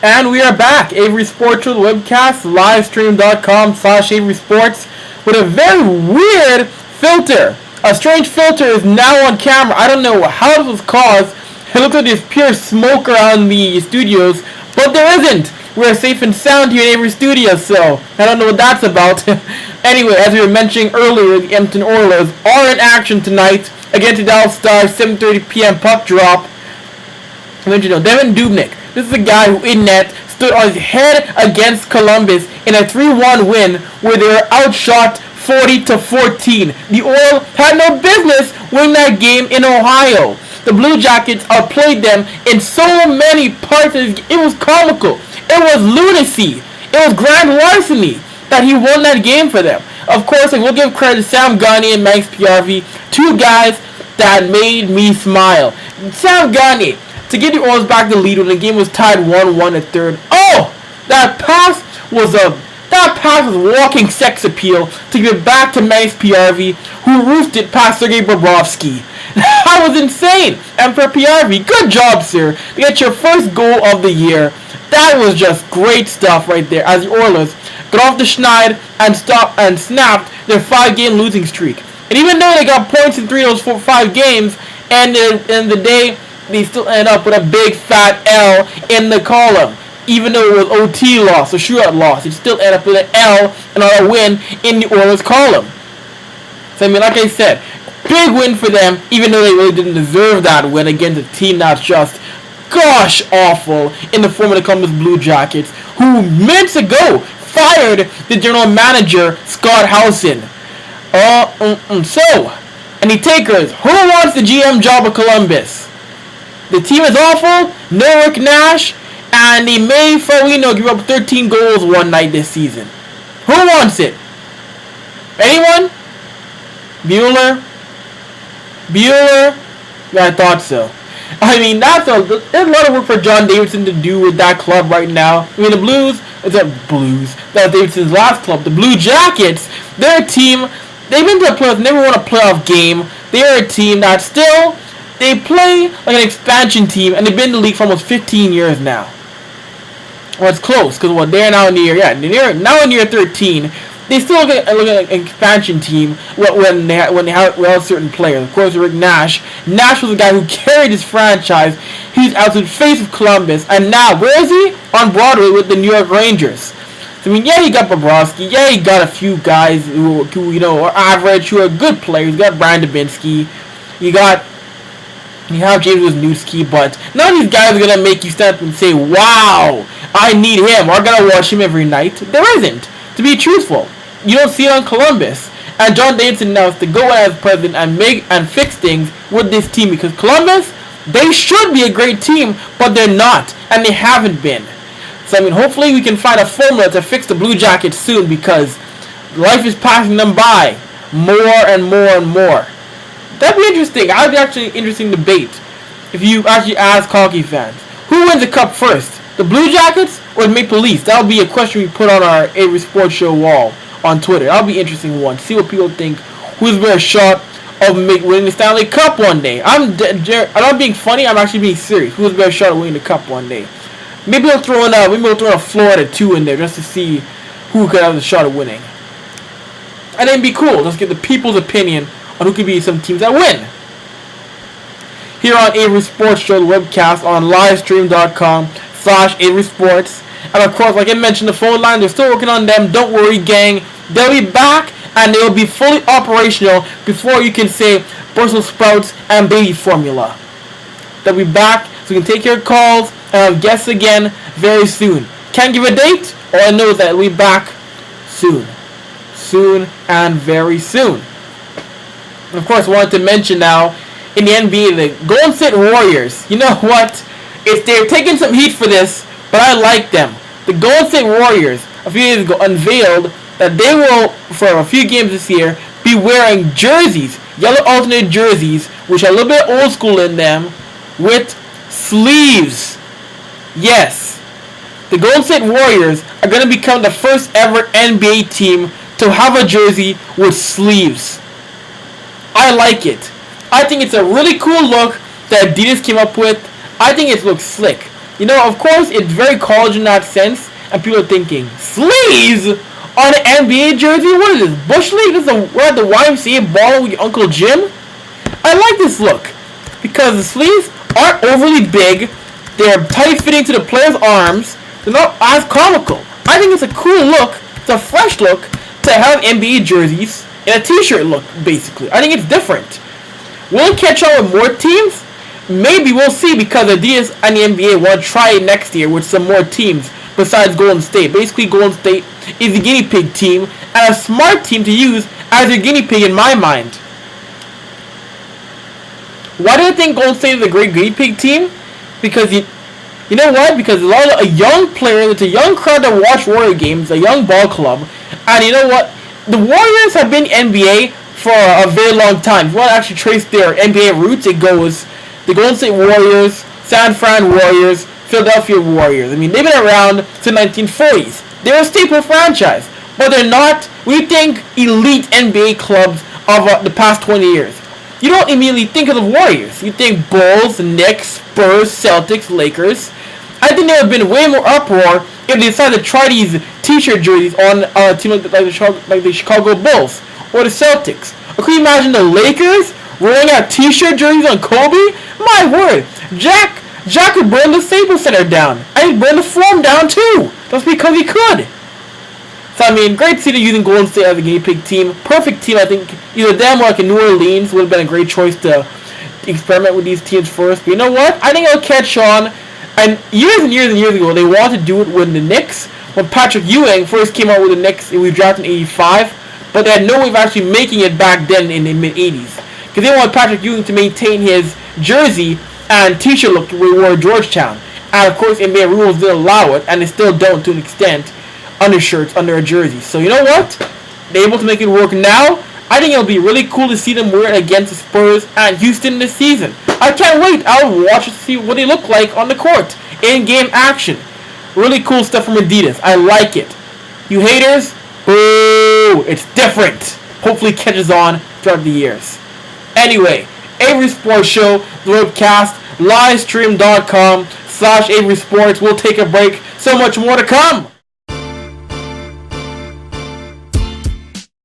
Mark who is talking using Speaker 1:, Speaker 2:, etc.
Speaker 1: And we are back. Avry Sports with Webcast, livestream.com/Avry Sports, with a very weird filter. A strange filter is now on camera. I don't know how this was caused. It looks like there's pure smoke around the studios, but there isn't. We're safe and sound here in Avry Studios, so I don't know what that's about. Anyway, as we were mentioning earlier, the Edmonton Oilers are in action tonight against the Dallas Stars, 7:30 p.m. puck drop. Devin Dubnyk. This is a guy who in net stood on his head against Columbus in a 3-1 win where they were outshot 40-14. The Oil had no business winning that game in Ohio. The Blue Jackets outplayed them in so many parts. It was comical. It was lunacy. It was grand larceny that he won that game for them. Of course, I will give credit to Sam Gagner and Max Piontek, two guys that made me smile. Sam Gagner, to get the Oilers back the lead when the game was tied 1-1 at third. Oh, that pass was walking sex appeal to give it back to Max Piontek, who roofed it past Sergei Bobrovsky. That was insane. And for Piontek, good job, sir, to get your first goal of the year. That was just great stuff right there as the Oilers got off the schneid and snapped their 5-game losing streak. And even though they got points in 3 of those 5 games, and in the day, they still end up with a big fat L in the column. Even though it was OT loss or shootout loss, it still ended up with an L and a win in the Oilers column. So I mean, like I said, big win for them, even though they really didn't deserve that win against a team that's just gosh awful in the form of the Columbus Blue Jackets, who minutes ago fired the general manager Scott Howson. So, any takers? Who wants the GM job of Columbus? The team is awful, no Rick Nash, and they may, for we know, give up 13 goals one night this season. Who wants it? Anyone? Bueller? Yeah, I thought so. I mean, there's a lot of work for John Davidson to do with that club right now. I mean, the Blues, that was Davidson's last club. The Blue Jackets, they're a team, they've been to the playoffs, never won a playoff game. They're a team that still, they play like an expansion team, and they've been in the league for almost 15 years now. Well, it's close, because they're now now in year 13. They still look like an expansion team when they have certain players. Of course, Rick Nash. Nash was the guy who carried his franchise. He's out to the face of Columbus, and now where is he? On Broadway with the New York Rangers. So, I mean, yeah, he got Bobrovsky. Yeah, he got a few guys who are average, who are good players. You got Brian Dubinsky. You have James Wisniewski, but none of these guys are gonna make you stand up and say, "Wow, I need him," or "I gotta watch him every night." There isn't. To be truthful, you don't see it on Columbus. And John Davidson now has to go as president and fix things with this team, because Columbus, they should be a great team, but they're not, and they haven't been. So I mean, hopefully we can find a formula to fix the Blue Jackets soon, because life is passing them by more and more and more. That'd be interesting. That'd be actually an interesting debate if you actually ask hockey fans. Who wins the cup first? The Blue Jackets or the Maple Leafs? That would be a question we put on our Avry Sports Show wall on Twitter. That'll be an interesting one. See what people think. Who's better shot of winning the Stanley Cup one day? I'm not being funny. I'm actually being serious. Who's better shot of winning the Cup one day? Maybe we'll throw in a Florida 2 in there just to see who could have the shot of winning. And it'd be cool. Let's get the people's opinion on who could be some teams that win. Here on Avry Sports Show, the webcast on livestream.com/Avry Sports. And of course, like I mentioned, the phone line, they're still working on them. Don't worry, gang. They'll be back and they'll be fully operational before you can say Brussels sprouts and baby formula. They'll be back so we can take your calls and have guests again very soon. Can't give a date, all I know is that we'll be back soon. Soon and very soon. And of course, I wanted to mention now, in the NBA, the Golden State Warriors, you know what? They're taking some heat for this, but I like them. The Golden State Warriors, a few days ago, unveiled that they will, for a few games this year, be wearing jerseys, yellow alternate jerseys, which are a little bit old school in them, with sleeves. Yes. The Golden State Warriors are going to become the first ever NBA team to have a jersey with sleeves. I like it. I think it's a really cool look that Adidas came up with. I think it looks slick. You know, of course, it's very college in that sense, and people are thinking, sleeves on an NBA jersey? What is this, Bush League? This is we're at the YMCA balling with your Uncle Jim? I like this look, because the sleeves aren't overly big, they're tight-fitting to the player's arms, they're not as comical. I think it's a cool look, it's a fresh look, to have NBA jerseys in a t-shirt look, basically. I think it's different. Will it catch on with more teams? Maybe, we'll see, because Adidas and the NBA want to try it next year with some more teams besides Golden State. Basically, Golden State is the guinea pig team, and a smart team to use as your guinea pig in my mind. Why do I think Golden State is a great guinea pig team? Because you know what? Because a young player, it's a young crowd that watch Warrior games, a young ball club, and you know what? The Warriors have been NBA for a very long time. If you want to actually trace their NBA roots, it goes the Golden State Warriors, San Fran Warriors, Philadelphia Warriors. I mean, they've been around since the 1940s. They're a staple franchise, but they're not, we think, elite NBA clubs of the past 20 years. You don't immediately think of the Warriors. You think Bulls, Knicks, Spurs, Celtics, Lakers. I think there would have been way more uproar if they decided to try these t-shirt jerseys on a team like the Chicago Bulls or the Celtics. Or can you imagine the Lakers rolling out t-shirt jerseys on Kobe? My word, Jack could burn the Staples Center down. And he'd burn the Forum down too. That's because he could. So I mean, great to see them using Golden State as a guinea pig team. Perfect team, I think. Either them or like in New Orleans would have been a great choice to experiment with these teams first. But you know what? I think it'll catch on. And years ago, they wanted to do it with the Knicks. When Patrick Ewing first came out with the Knicks, it was drafted in '85. But they had no way of actually making it back then in the mid-'80s. Because they wanted Patrick Ewing to maintain his jersey and t-shirt look we wore at Georgetown. And of course, NBA rules didn't allow it, and they still don't to an extent, undershirts under a jersey. So you know what? They're able to make it work now. I think it'll be really cool to see them wear it against the Spurs and Houston this season. I can't wait. I'll watch to see what they look like on the court. In-game action. Really cool stuff from Adidas. I like it. You haters? Boo! It's different. Hopefully it catches on throughout the years. Anyway, Avry Sports Show, the webcast, livestream.com/Avry Sports. We'll take a break. So much more to come.